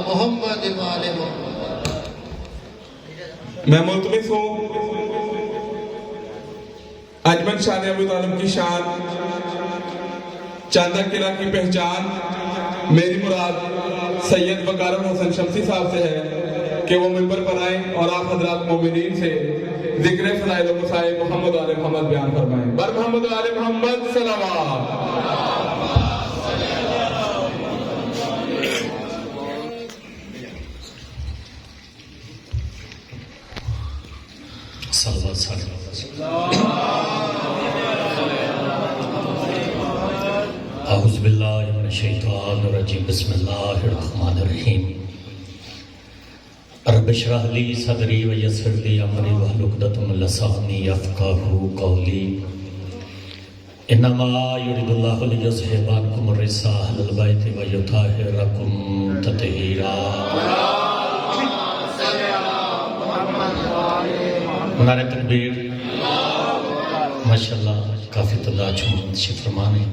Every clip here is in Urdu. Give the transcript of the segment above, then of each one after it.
محمد وآل محمد۔ میں ملتمس ہوں اجمل شان ابو طالب کی شان، چاندہ قلعہ کی پہچان، میری مراد سید وقار حسن شمسی صاحب سے ہے کہ وہ ممبر پر آئیں اور آپ حضرات مومنین سے ذکر فضائل و مسائل محمد و آل محمد بیان فرمائیں۔ بر محمد و آل محمد صلوات۔ اعوذ باللہ من الشیطان الرجیم، بسم اللہ الرحمن الرحیم۔ رب اشرح لی صدری ویسر لی امری واحلل عقدۃ من لسانی یفقہوا قولی۔ انما یرید اللہ لیذھب عنکم الرجس اہل البیت ویطہرکم تطہیرا۔ نعرہ تکبیر۔ ماشاءاللہ کافی تعداد تشریف فرما ہے،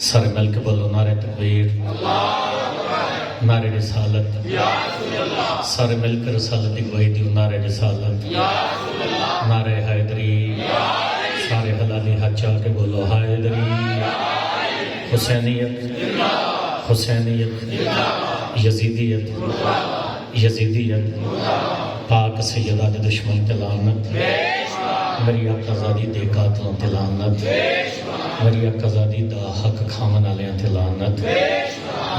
سارے مل کے بولو نعرہ تکبیر، نعرہ رسالت، سارے مل کے رسالت کی گواہی دیو، نعرہ رسالت، نعرہ حیدری، سارے حلالی ہاتھ چاہ کے بولو حیدری، حسینیت، حسینیت، یزیدیت، یزیدیت، پاک سیدہ دے دشمن تے لعنت، میری آقا زادی دے قاتلوں تے لعنت، میری آقا زادی دا حق کھامن آلیاں تے لعنت،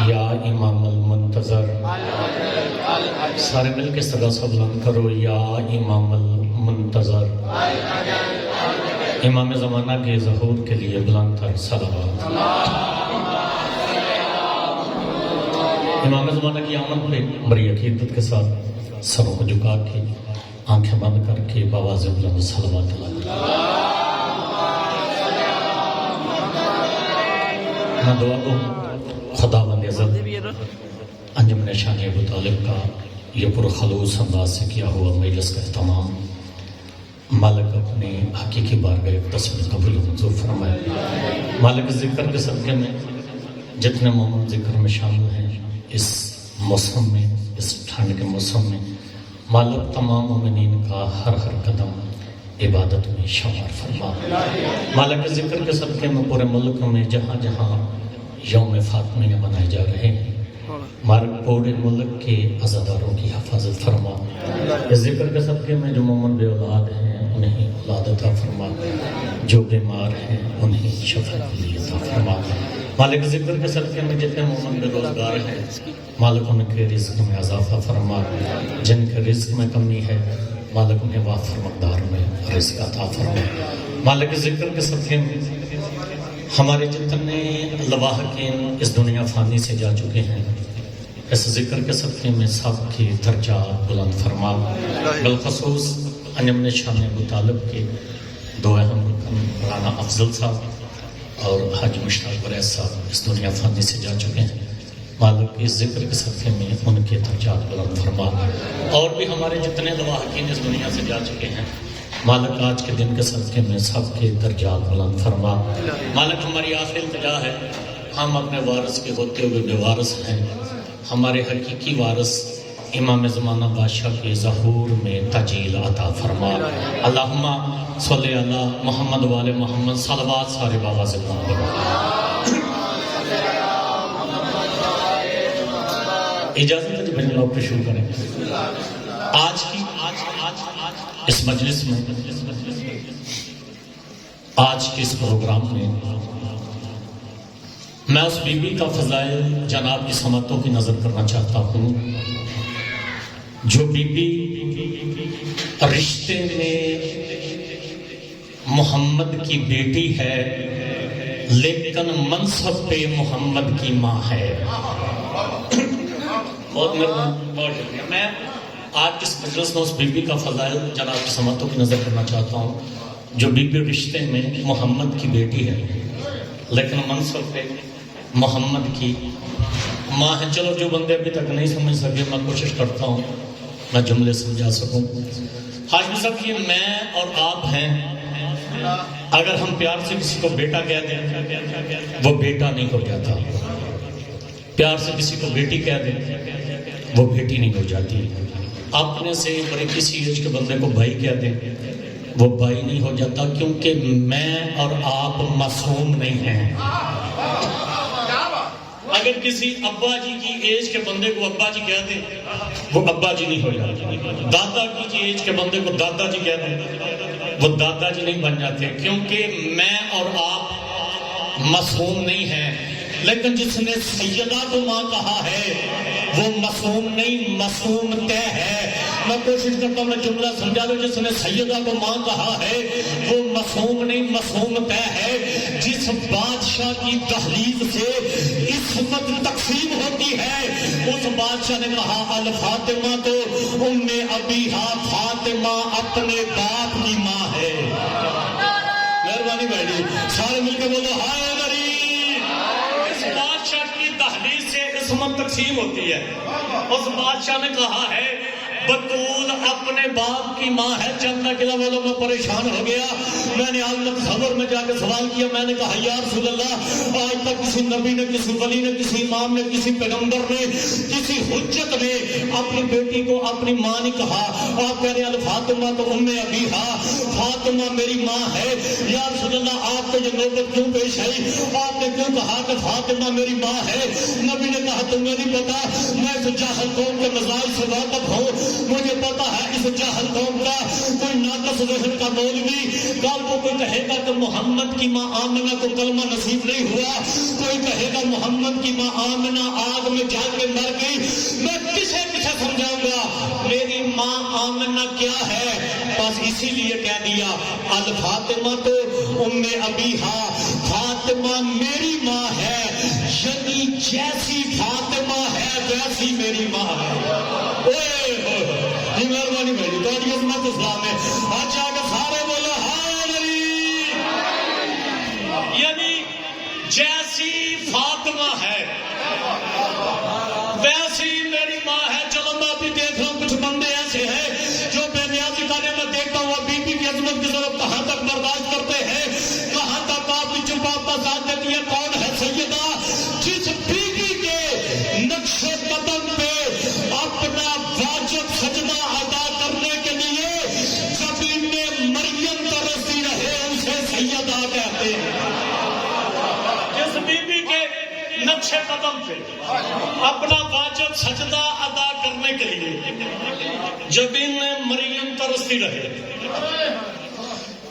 یا امام المنتظر، سارے مل کے صدا سب بلند کرو، یا امام المنتظر، امام زمانہ کے ظہور کے لیے بلند تر صلوات۔ امام زمانہ کی آمد پہ بڑی عقیدت کے ساتھ سروں کو جھکا کے آنکھیں بند کر کے بآواز بلند صلوات اللہ۔ میں دعا کو خداوند عزت انجمن شان ابو طالب کا یہ پرخلوص انداز سے کیا ہوا مجلس کا اہتمام مالک اپنے حقیقی بارگاہ اقدس میں قبول و منظور فرمائے۔ مالک ذکر کے صدقے میں جتنے مومن ذکر میں شامل ہیں اس موسم میں، اس ٹھنڈ کے موسم میں، مالک تمام مومنین کا ہر ہر قدم عبادت میں شمار فرما۔ مالک ذکر کے صدقے میں پورے ملک میں جہاں جہاں یوم فاطمیہ منائے جا رہے ہیں، مالک پورے ملک کے عزاداروں کی حفاظت فرما۔ اس ذکر کے صدقے میں جو مومن بے اولاد ہیں انہیں اولاد عطا فرما، جو بیمار ہیں انہیں شفا عطا فرما۔ مالک ذکر کے صدقے میں جتنے مومن بے روزگار ہیں مالک ان کے رزق میں اضافہ فرما، جن کے رزق میں کمی ہے مالک انہیں وافر مقدار میں رزق عطا فرما۔ مالک ذکر کے صدقے میں ہمارے جتنے لواحقین اس دنیا فانی سے جا چکے ہیں اس ذکر کے صدقے میں سب کی درجات بلند فرما۔ بالخصوص انجمن شان ابو طالب کے دو اہم رکن رانا افضل صاحب اور حاج مشتاق بریز صاحب اس دنیا فانی سے جا چکے ہیں، مالک اس ذکر کے صدقے میں ان کے درجات بلند فرما۔ اور بھی ہمارے جتنے لواحقین اس دنیا سے جا چکے ہیں مالک آج کے دن کے صدقے میں سب کے درجات بلند فرما۔ مالک ہماری آخری التجا ہے، ہم اپنے وارث کے ہوتے ہوئے بے وارث ہیں، ہمارے حقیقی وارث امام زمانہ بادشاہ کے ظہور میں تجلیل عطا فرما۔ اللہم صلی علی محمد و آل محمد صلوات سارے بابا سے بلند کرو۔ اجازت ہے تو بھائی لوگ پہ شروع کریں۔ آج کی اس مجلس میں، آج کے اس پروگرام میں میں اس بی بی کا فضائل جناب کی سمتوں کی نظر کرنا چاہتا ہوں جو بی بی رشتے میں محمد کی بیٹی ہے لیکن منصب پہ محمد کی ماں ہے۔ بہت شکریہ۔ میں آج اس مجلس میں اس بی بی کا فضائل جناب کی سمتوں کی نظر کرنا چاہتا ہوں جو بی بی رشتے میں محمد کی بیٹی ہے لیکن منصب پہ محمد کی ماں ہے۔ چلو جو بندے ابھی تک نہیں سمجھ سکے میں کوشش کرتا ہوں میں جملے سمجھا سکوں۔ حاجی صاحب یہ میں اور آپ ہیں، اگر ہم پیار سے کسی کو بیٹا کہہ دیں وہ بیٹا نہیں ہو جاتا، پیار سے کسی کو بیٹی کہہ دیں وہ بیٹی نہیں ہو جاتی. اپنے سے بڑے کسی ایج کے بندے کو بھائی کہہ دیں وہ بھائی نہیں ہو جاتا، کیونکہ میں اور آپ معصوم نہیں ہیں. اگر کسی ابا جی کی ایج کے بندے کو ابا جی کہہ دیں وہ ابا جی نہیں ہو جاتے. دادا کی ایج کے بندے کو دادا جی کہہ دیں وہ دادا جی نہیں بن جاتے، کیونکہ میں اور آپ معصوم نہیں ہیں. لیکن جس نے سیدہ کو ماں کہا ہے وہ معصوم نہیں، معصوم طے ہے. میں کوشش کرتا ہوں میں جملہ سمجھا دوں. جس نے سیدہ کو ماں کہا ہے وہ معصوم نہیں، معصوم طے ہے. جس بادشاہ کی دہلیز سے عصمت تقسیم ہوتی ہے اس بادشاہ نے کہا الفاطمہ تو ام ابیہا، فاطمہ اپنے باپ کی ماں ہے. مہربانی بھائی سارے مل کے بولو ہائے دہلیز سے عصمت تقسیم ہوتی ہے. اس بادشاہ نے کہا ہے بطول اپنے باپ کی ماں ہے. چند قلعہ والوں میں پریشان ہو گیا. میں نے عالمت خبر میں جا کے سوال کیا. میں نے کہا یا رسول اللہ آج تک کسی نبی نے، کسی ولی نے، کسی امام نے، کسی پیغمبر نے، کسی حجت نے اپنی بیٹی کو اپنی ماں نہیں کہا. آپ کہہ رہے ہیں الفاطمہ تو ام ابیہا، فاطمہ میری ماں ہے. یا رسول اللہ آپ کو یہ نوبت کیوں پیش آئی؟ آپ نے کیوں کہا کہ فاطمہ میری ماں ہے؟ نبی نے کہا تمہیں نہیں پتا، میں اس جاہل قوم کے مزاج سے واقف ہوں. مجھے پتا ہے اس جاہل قوم کا کوئی ناقص ذہن کا مولوی کل کو کوئی کہے گا کہ محمد کی ماں آمنہ کو کلمہ نصیب نہیں ہوا، کوئی کہے گا محمد کی ماں آمنہ آگ میں جا کے مر گئی. میں کسے سمجھاؤں گا میری ماں آمنہ کیا ہے؟ بس اسی لیے کہہ دیا الفاطمہ تو ام ابیہا، فاطمہ میری ماں ہے. یعنی جیسی فاطمہ ہے ویسی میری ماں ہے. جی مہربانی بھائی تو عظمت اسلام ہے. آج آ کے سارے بولو ہائے علی. یعنی جیسی فاطمہ ہے ویسی میری ماں ہے. چلو میں ابھی دیکھ رہا ہوں کچھ بندے ایسے ہیں جو بے نیازی کرنے میں دیکھتا ہوں ابھی بھی کی عظمت کی ضرورت کہاں تک برداشت کرتے ہیں، کہاں تک آپ کی چپا ساتھ دیتی ہے. کون ہے سیدہ جس بیوی کے نقش قدم پہ اپنا واجب سجدہ ادا کرنے کے لیے زمین میں مریم ترستی رہے اسے سیدہ کہتے ہیں. جس بیوی کے نقش قدم پہ اپنا واجب سجدہ ادا کرنے کے لیے زمین میں مریم ترستی رہے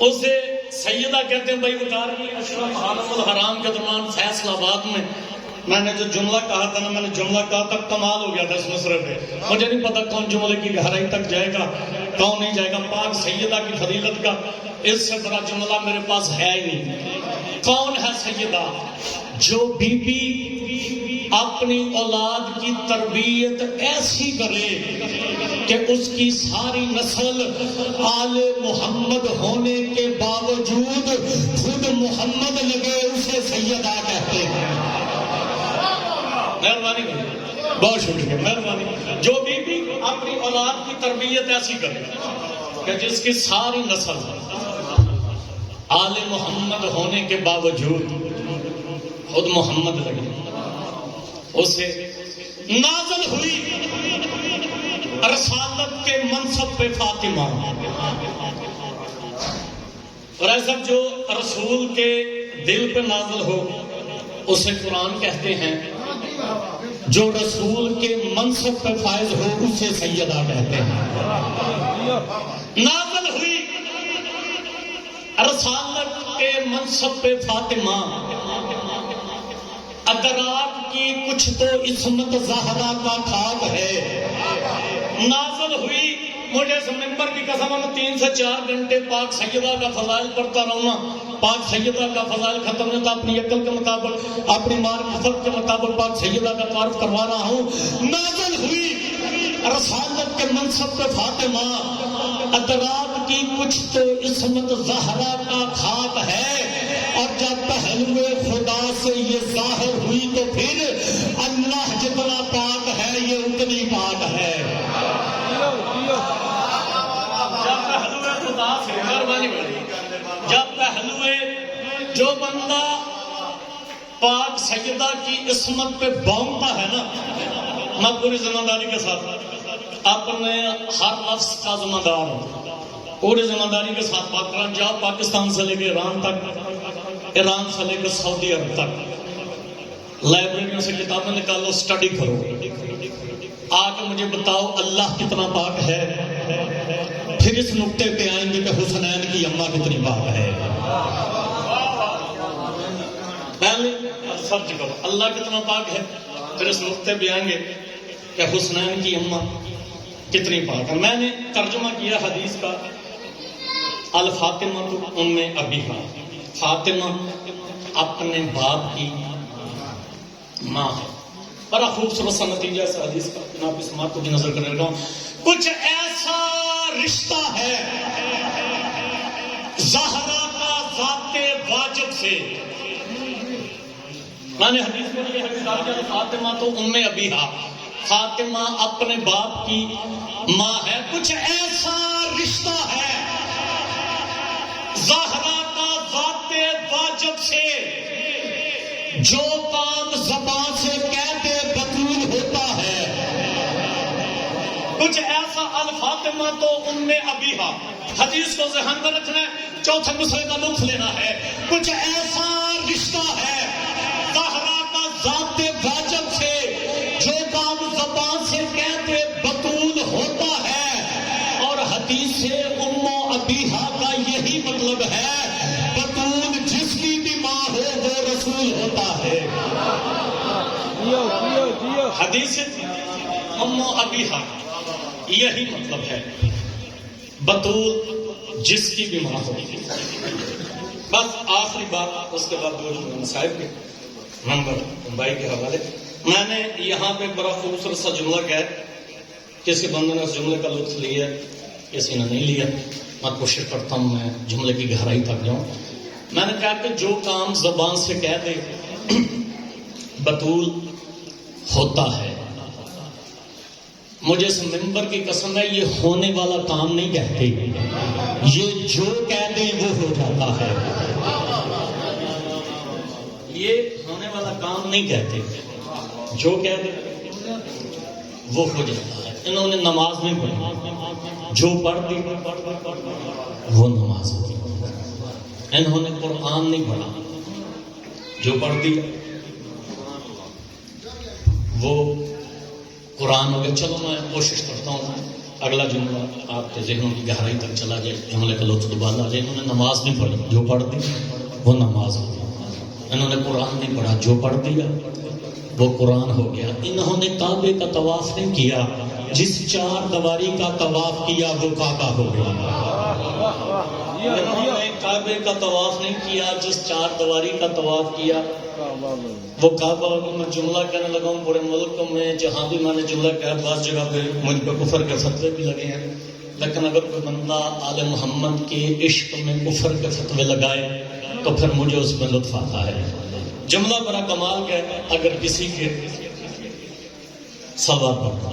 اسے سیدہ کہتے ہیں. بھائی اتارنی اشرف حرم الحرام کے دوران فیصل آباد میں نے جو جملہ کہا تھا نا، میں نے جملہ کہا تھا کمال ہو گیا تھا اس مصرے پہ. مجھے نہیں پتا کون جملے کی گہرائی تک جائے گا کون نہیں جائے گا. پاک سیدہ کی فضیلت کا اس سے بڑا جملہ میرے پاس ہے ہی نہیں. کون ہے سیدہ؟ جو بی بی اپنی اولاد کی تربیت ایسی کرے کہ اس کی ساری نسل آل محمد ہونے کے باوجود خود محمد لگے اسے سیدہ کہتے ہیں. مہربانی بہت شکریہ مہربانی. جو بیوی اپنی اولاد کی تربیت ایسی کرے کہ جس کی ساری نسل آل محمد ہونے کے باوجود خود محمد لگے اسے نازل ہوئی رسالت کے منصب پہ فاطمہ. اور ایسا جو رسول کے دل پہ نازل ہو اسے قرآن کہتے ہیں. جو رسول کے منصب پہ فائز ہو اسے سیدہ کہتے ہیں. نازل ہوئی رسالت کے منصب پہ فاطمہ. ادراک کی کچھ تو عصمت زہرا کا خاک ہے. نازل ہوئی مجھے اس منبر کی قسم میں 3 سے 4 گھنٹے پاک سیدہ کا فضائل پڑھتا رہوں نا. پاک سیدہ کا فضائل ختم نہیں ہوتا. اپنی عقل کے مطابق اپنی معرفت کے مطابق پاک سیدہ کا تعارف کروا رہا ہوں. نازل ہوئی رسالت کے منصب پہ فاطمہ. ادراک کی کچھ تو عصمت زہرا کا خاک ہے. اور جب پہلوے خدا سے یہ ظاہر ہوئی تو پھر اللہ جتنا پاک ہے یہ اتنی پاک ہے. جب پہلوے خدا سے مہربانی بڑی جب پہلوے جو بندہ پاک سیدہ کی عصمت پہ بونتا ہے نا میں پوری ذمہ داری کے ساتھ اپنے ہر لفظ کا ذمہ دار ہوں، پوری ذمہ داری کے ساتھ بات کرنا. جاؤ پاکستان سے لے کے ایران تک، ایران سے لے کے سعودی عرب تک، لائبریریوں سے کتابیں نکالو، اسٹڈی کرو، آ کے مجھے بتاؤ اللہ کتنا پاک ہے، پھر اس نقطے پہ آئیں گے کہ حسنین کی اماں کتنی پاک ہے. پہلے سرچ کرو اللہ کتنا پاک ہے، پھر اس نقطے پہ آئیں گے کہ حسنین کی اماں کتنی پاک ہے. میں نے ترجمہ کیا حدیث کا، الفاطمہ ام ابیہا، فاطمہ اپنے باپ کی ماں ہے. بڑا خوبصورت سا نتیجہ اس حدیث کا، میں آپ اس بات کو بھی نظر کرنے لگا ہوں. کچھ ایسا رشتہ ہے زہرا کا ذات واجب سے. میں نے حدیث میں یہ حدیث کہا کہ فاطمہ تو ام ابیہا، فاطمہ اپنے باپ کی ماں ہے. کچھ ایسا رشتہ ہے زہرا کا ذات واجب سے، جو کام زبان سے کہتے بطول ہوتا ہے. کچھ ایسا الفاطمہ تو ام ابیہا، حدیث کو ذہن میں رکھنا ہے، چوتھے مسئلے کا لطف لینا ہے. کچھ ایسا رشتہ ہے زہرا کا ذات واجب سے، جو کام زبان سے کہتے بطول ہوتا ہے. اور حدیث سے ام ابیہا کا یہی مطلب ہے، بطول جس کی بھی ماں ہو وہ رسول ہوتا ہے. حدیث ام ابیہا یہی مطلب ہے، بطول جس کی بھی ماں ہو. بس آخری بات، اس کے بعد دو صاحب کے نمبر بھائی کے حوالے. میں نے یہاں پہ بڑا خوبصورت سا جملہ کہا، کسی بندے نے اس جملے کا لطف لیا، کسی نے نہیں لیا. میں کوشش کرتا ہوں میں جملے کی گہرائی تک جاؤں. میں نے کہا کہ جو کام زبان سے کہہ دے بطول ہوتا ہے. مجھے اس ممبر کی قسم ہے، یہ ہونے والا کام نہیں کہتے، یہ جو کہہ دیں وہ ہو جاتا ہے. یہ ہونے والا کام نہیں کہتے، جو کہہ دیں وہ ہو جاتا ہے. انہوں نے نماز نہیں پڑھی، جو پڑھ دی وہ نماز ہوتی. انہوں نے قرآن نہیں پڑھا، جو پڑھ دیا وہ قرآن ہو گیا. چلو میں کوشش کرتا ہوں اگلا جملہ آپ کے ذہنوں کی گہرائی تک چلا جائے، جملے کا لطف دوبارہ آ جائے. انہوں نے نماز نہیں پڑھی، جو پڑھ دی وہ نماز ہو گیا. انہوں نے قرآن نہیں پڑھا، جو پڑھ دیا وہ قرآن ہو گیا. انہوں نے کعبے کا طواف نہیں کیا، جس چار دیواری کا طواف کیا وہ کعبہ ہو گیا. انہوں نے کعبے کا طواف نہیں کیا، جس چار دیواری کا طواف کیا وہ کعبہ ہو گیا. میں جملہ کہنے لگا ہوں پورے ملک میں جہاں بھی میں نے جملہ کہا، بعض جگہ پہ مجھ پہ کفر کے فتوے بھی لگے ہیں، لیکن اگر کوئی بندہ آل محمد کے عشق میں کفر کے فتوے لگائے تو پھر مجھے اس میں لطف آتا ہے. جملہ بڑا کمال کا ہے، اگر کسی کے سوال پڑھتا.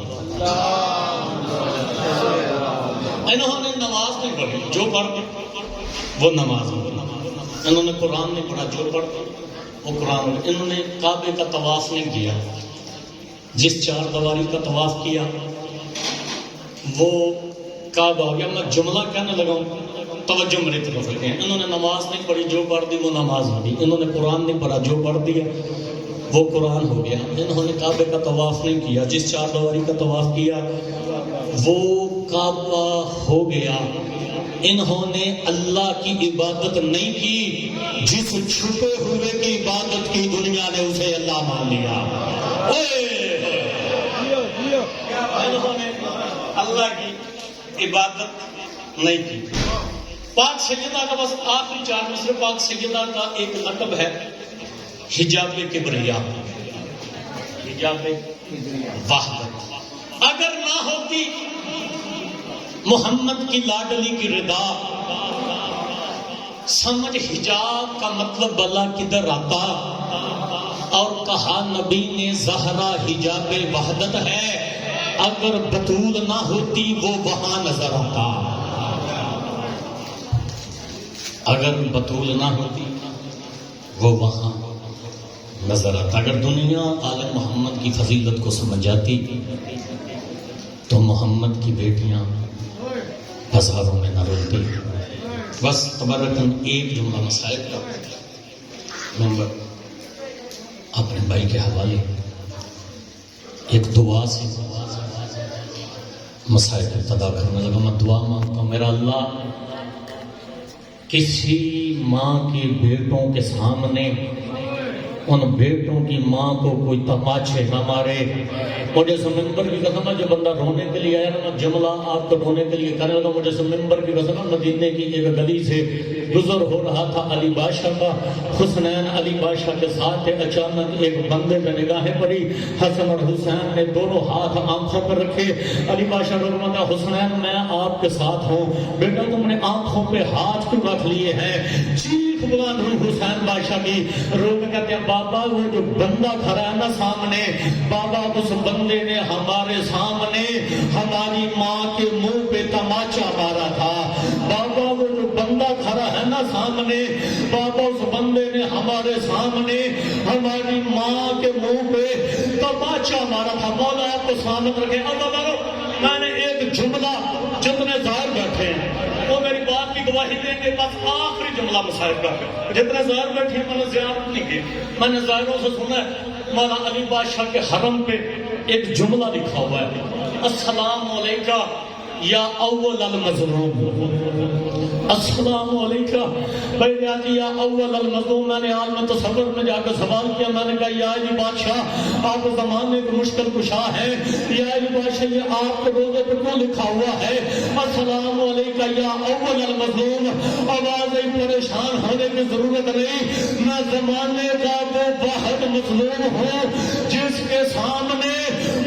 انہوں نے نماز نہیں پڑھی، جو پڑھ دی وہ نماز ہو. انہوں نے قرآن نہیں پڑھا، جو پڑھ دی وہ قرآن ہو. انہوں نے کعبے کا طواف نہیں کیا، جس چار دیواری کا طواف کیا وہ کعبہ ہو گیا. میں جملہ کہنے لگا ہوں، توجہ میری طرف رکھیں. انہوں نے نماز نہیں پڑھی، جو پڑھ دی وہ نماز ہوگی. انہوں نے قرآن نہیں پڑھا، جو پڑھ دیا وہ قرآن ہو گیا. انہوں نے کعبے کا طواف نہیں کیا، جس چار دیواری کا طواف کیا وہ کعبہ ہو گیا. انہوں نے اللہ کی عبادت نہیں کی، جس چھپے ہوئے کی عبادت کی دنیا نے اسے اللہ مان لیا. انہوں نے اللہ کی عبادت نہیں کی. پاک سیدہ کا بس آخری چار مصرے، پاک سیدہ کا ایک لقب ہے حجاب کبریا، حجاب وحدت. اگر نہ ہوتی محمد کی لاڈلی کی رضا، سمجھ حجاب کا مطلب بلا کدھر آتا. اور کہا نبی نے زہرا حجاب وحدت ہے، اگر بطول نہ ہوتی وہ وہاں نظر آتا. اگر بطول نہ ہوتی وہ وہاں نظر آتا. اگر دنیا آل محمد کی فضیلت کو سمجھ جاتی تو محمد کی بیٹیاں ہزاروں میں نہ رولتی. بس تبرکن ایک جملہ مسائل کا ممبر اپنے بھائی کے حوالے ایک دعا سے مسائل ابتدا کرنے لگا. میں دعا مانگتا ہوں میرا اللہ کسی ماں کے بیٹوں کے سامنے ان بیٹوں کی ماں کو کوئی تماچے نہ مارے. مجھے سے ممبر کی قسم ہے جو بندہ رونے کے لیے آیا نا میں جملہ آپ کو رونے کے لیے کرنے لگا. مجھے سے ممبر کی قسم ہے مدینے کی ایک گلی سے گزر ہو رہا تھا علی بادشاہ کا. حسنین علی بادشاہ کے ساتھ تھے. اچانک ایک بندے پہ نگاہیں پڑی. حسن اور حسین نے دونوں ہاتھ آنکھوں پر رکھے. علی بادشاہ رو رہا تھا حسنین میں آپ کے ساتھ ہوں. بیٹا تم نے آنکھوں پہ ہاتھ کیوں رکھ لیے ہیں؟ چیخ بلند ہوئی حسین بادشاہ کی. رو کے کہتے ہیں بابا وہ جو بندہ کھڑا ہے نا سامنے بابا اس بندے نے ہمارے سامنے ہماری ماں کے منہ پہ تماچا مارا تھا. بابا وہ جو بندہ کھڑا ہے نا سامنے بابا اس بندے نے ہمارے سامنے ہماری ماں کے منہ پہ تماچا مارا تھا. مولا آپ کو سلامت رکھے. میں نے ایک جملہ جتنے ظاہر بیٹھے ہیں وہ میری بات کی گواہی دیں گے. بس آخری جملہ مسائل کا جتنے ظاہر بیٹھے ہیں میں نے زیارت نہیں کی. میں نے ظاہروں سے سنا ہے مولا علی بادشاہ کے حرم پہ ایک جملہ لکھا ہوا ہے السلام علیکہ یا اول المظلوم. السلام علیکم بھائی یا اول المظلوم. میں نے عالم تصور میں جا کر سوال کیا. میں نے کہا یا علی بادشاہ آپ زمانے کے مشکل کشا ہے. یا علی بادشاہ یہ آپ کے روزے پہ کیوں لکھا ہوا ہے السلام علیکم یا اول المظلوم؟ آواز پریشان ہونے کی ضرورت نہیں. میں زمانے کا وہ واحد مظلوم ہوں جس کے سامنے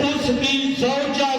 اس کی زوجہ